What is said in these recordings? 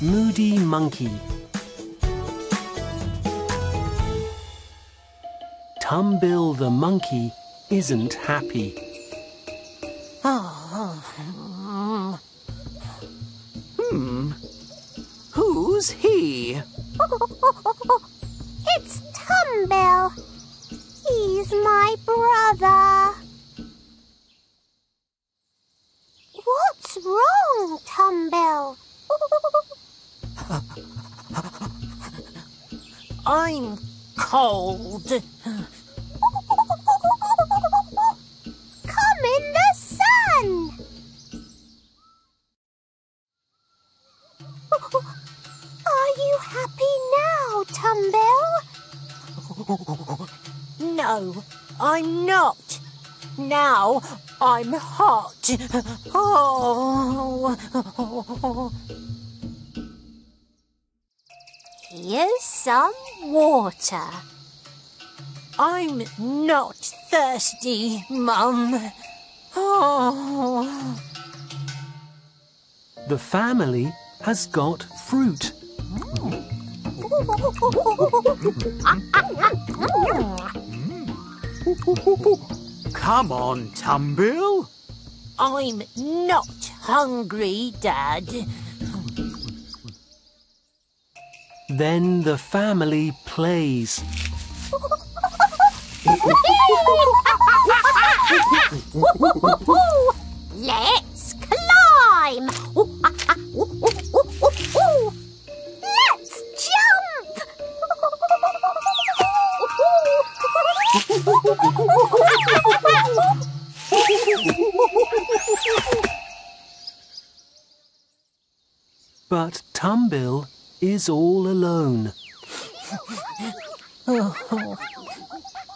Moody Monkey. Tumbill the monkey isn't happy. Who's he? It's Tumbill. He's my brother. What's wrong, Tumbill? I'm cold. Come in the sun. Are you happy now, Tumbill? No, I'm not. Now I'm hot. Oh. Here's some water. I'm not thirsty, Mum. Oh. The family has got fruit. Come on, Tumbill. I'm not hungry, Dad. Then the family plays. Let's climb. Let's jump. But Tumbill is all alone.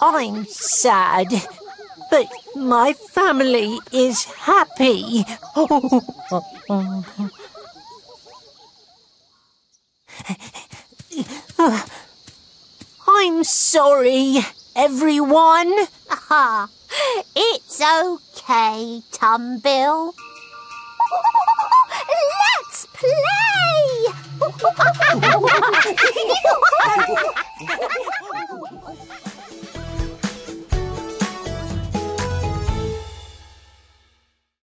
I'm sad, but my family is happy. I'm sorry, everyone. It's okay, Tumbill. Let's play.